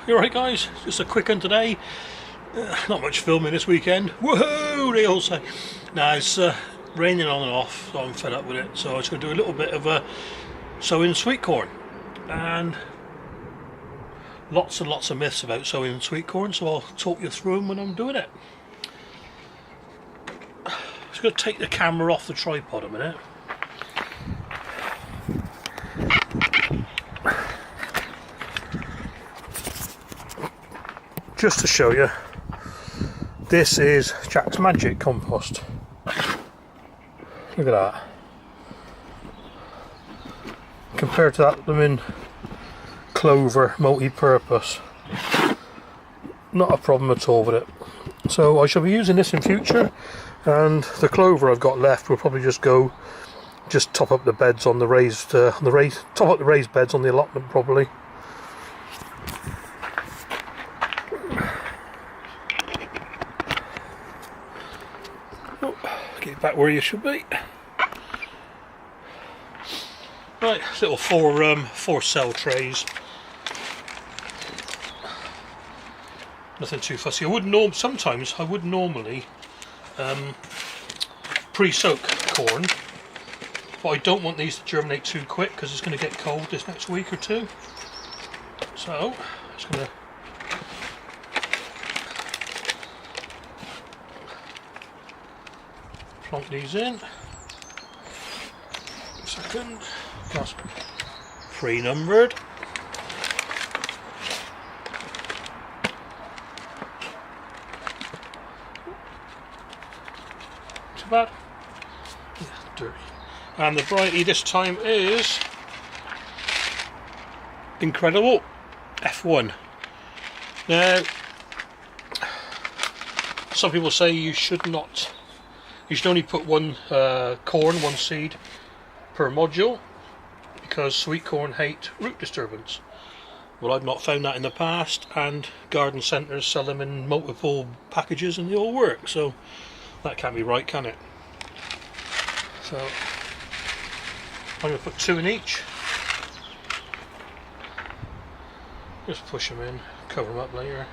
You alright guys? Just a quick one today. Not much filming this weekend. Woohoo! They all say. Now it's raining on and off, so I'm fed up with it. So I was going to do a little bit of sowing sweet corn. And lots and lots of myths about sowing sweet corn, so I'll talk you through them when I'm doing it. I'm just going to take the camera off the tripod a minute. Just to show you, this is Jack's Magic compost. Look at that. Compared to that blooming clover multi-purpose, not a problem at all with it. So I shall be using this in future, and the clover I've got left will probably just top up the beds on the raised, top up the raised beds on the allotment probably. Get back where you should be. Right, little four cell trays. Nothing too fussy. Sometimes I would normally pre-soak corn, but I don't want these to germinate too quick because it's going to get cold this next week or two. So I'm just going to plonk these in. Second, that's pre-numbered. Too bad. Yeah, dirty. And the variety this time is incredible F1. Now, some people say you should only put one one seed per module, because sweet corn hate root disturbance. Well, I've not found that in the past, and garden centres sell them in multiple packages and they all work, so that can't be right, can it? So I'm going to put 2 in each. Just push them in, cover them up later.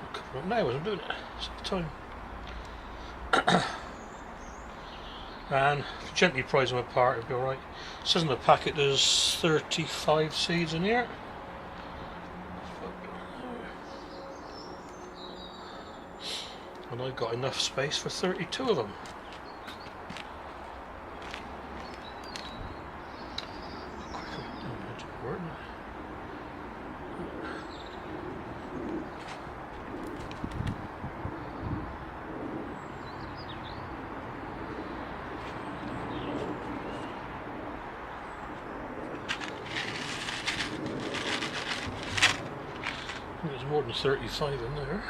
I'll cover them up now as I'm doing it, it's the time. And gently prise them apart, it'll be alright. It says in the packet there's 35 seeds in here. And I've got enough space for 32 of them. There's more than 35 in there.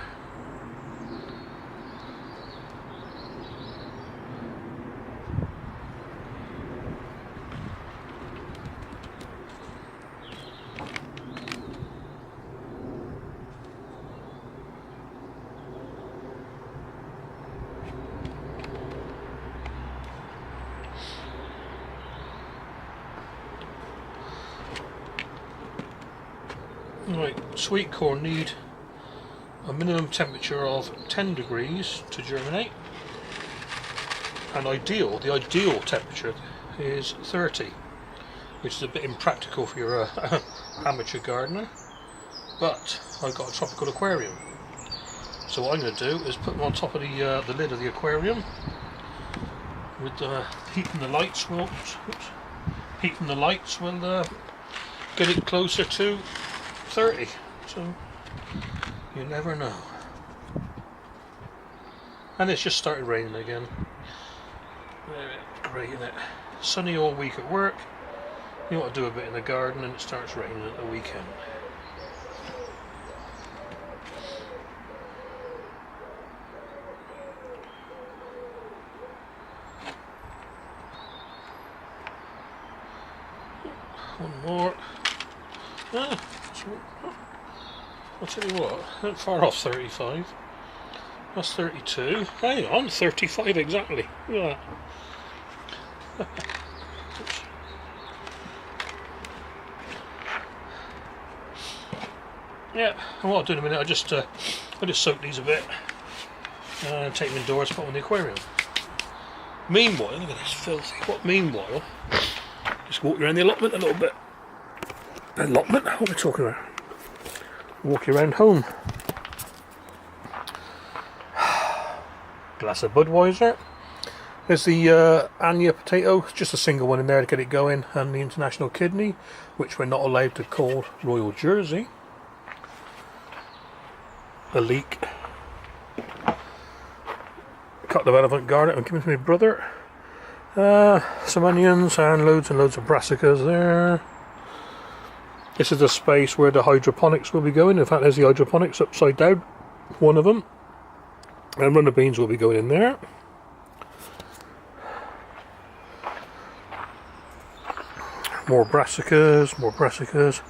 Right, sweet corn need a minimum temperature of 10 degrees to germinate, and the ideal temperature is 30, which is a bit impractical for your amateur gardener, but I've got a tropical aquarium, so what I'm going to do is put them on top of the lid of the aquarium with heating the lights will get it closer to 30, so you never know. And it's just started raining again. Great, isn't it? Sunny all week at work. You want to do a bit in the garden and it starts raining at the weekend. One more. I'll tell you what, not far off 35. That's 32. Hang on, 35 exactly. Look at that. Yeah, and what I'll do in a minute, I just soak these a bit and take them indoors, put them in the aquarium. Meanwhile, look at this filthy. Meanwhile, just walk around the allotment a little bit. Allotment? What are we talking about? Walk around home. Glass of Budweiser. There's the Anya potato, just a single one in there to get it going, and the International Kidney, which we're not allowed to call Royal Jersey. A leek. A couple of elephant garnet I'm giving to my brother. Some onions and loads of brassicas there. This is the space where the hydroponics will be going. In fact, there's the hydroponics upside down, one of them. And runner beans will be going in there. More brassicas.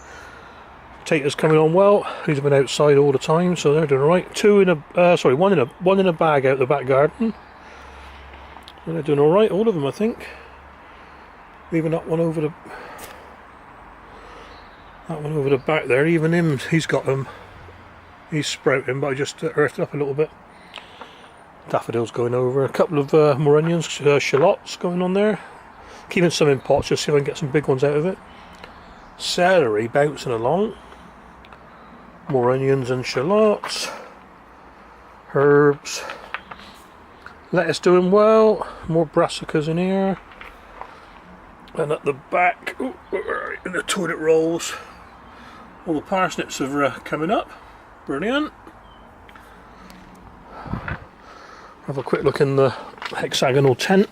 Potatoes coming on well. These have been outside all the time, so they're doing alright. One in a bag out the back garden. And they're doing alright, all of them, I think. Leaving that one over the back there. Even him, he's got them. He's sprouting, but I just earthed up a little bit. Daffodils going over. A couple of more onions, shallots going on there. Keeping some in pots just see if I can get some big ones out of it. Celery bouncing along. More onions and shallots. Herbs. Lettuce doing well. More brassicas in here. And at the back, in the toilet rolls, all the parsnips are coming up. Brilliant. Have a quick look in the hexagonal tent.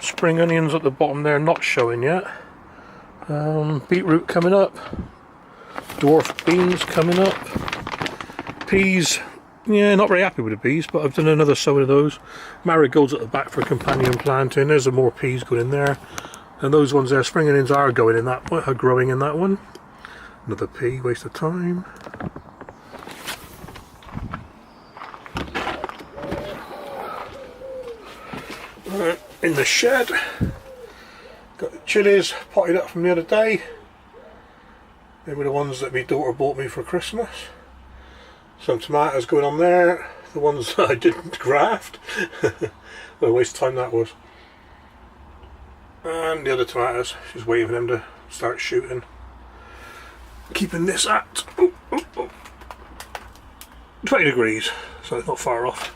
Spring onions at the bottom there, not showing yet. Beetroot coming up. Dwarf beans coming up. Peas, yeah, not very happy with the peas, but I've done another sowing of those. Marigolds at the back for companion planting. There's some more peas going in there. And those ones there, spring onions are going in that one, are growing in that one. Another pea, waste of time. In the shed, got the chilies potted up from the other day. They were the ones that my daughter bought me for Christmas. Some tomatoes going on there, the ones that I didn't graft. What a waste of time that was. And the other tomatoes, just waiting for them to start shooting. Keeping this at 20 degrees, so it's not far off.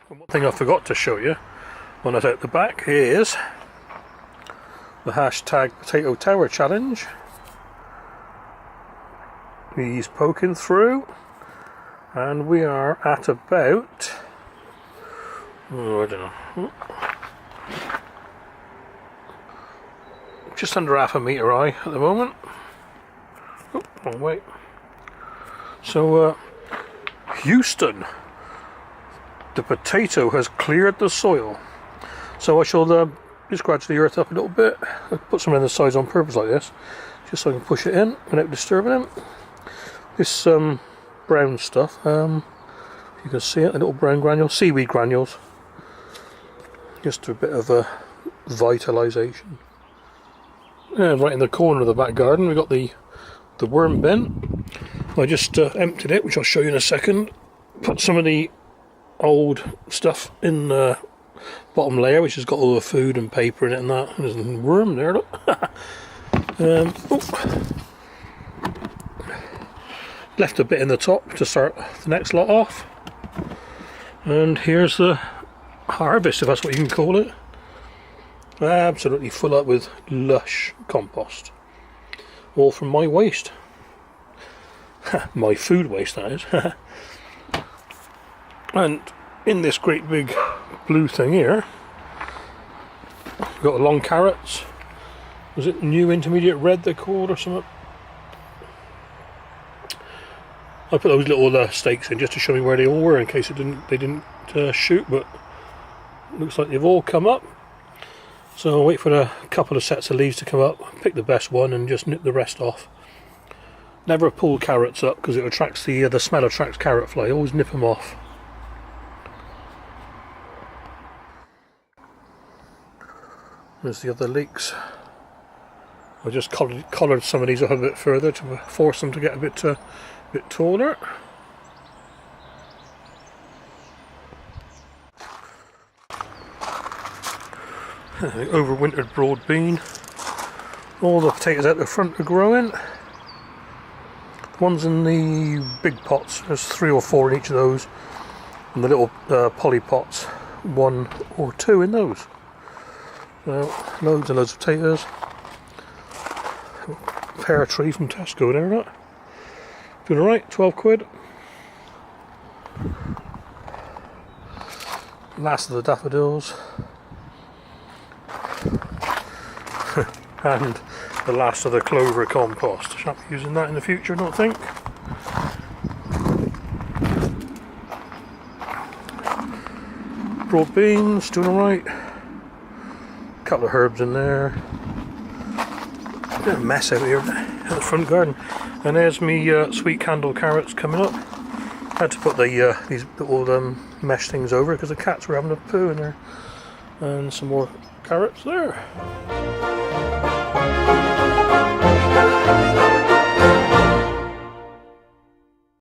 One thing I forgot to show you when I was out the back is the hashtag potatotowerchallenge. He's poking through, and we are at about, I don't know, just under half a metre high at the moment. Oh, wrong way. So, Houston. The potato has cleared the soil, so I shall just gradually earth up a little bit. I'll put some on the sides on purpose like this, just so I can push it in without disturbing it. This brown stuff, you can see it, a little brown granule, seaweed granules, just a bit of a vitalisation. And right in the corner of the back garden we've got the worm bin. I just emptied it, which I'll show you in a second. Put some of the old stuff in the bottom layer, which has got all the food and paper in it and that. There's a worm there, look. Left a bit in the top to start the next lot off. And here's the harvest, if that's what you can call it. Absolutely full up with lush compost. All from my waste. My food waste, that is. And in this great big blue thing here, we've got the long carrots. Was it new intermediate red they're called or something? I put those little stakes in just to show me where they all were in case they didn't shoot, but looks like they've all come up. So I'll wait for a couple of sets of leaves to come up, pick the best one and just nip the rest off. Never pull carrots up because it attracts the smell attracts carrot fly. Always nip them off. There's the other leeks. I just collared some of these up a bit further to force them to get a bit taller. Overwintered broad bean. All the potatoes out the front are growing. The ones in the big pots, there's 3 or 4 in each of those, and the little poly pots, 1 or 2 in those. Loads and loads of potatoes. Pear tree from Tesco there, not doing alright, 12 quid. Last of the daffodils. And the last of the clover compost. Shan't be using that in the future, I don't think. Broad beans, doing alright. Couple of herbs in there. Bit of a mess out here at the front garden. And there's me sweet candle carrots coming up. Had to put these little mesh things over because the cats were having a poo in there. And some more carrots there.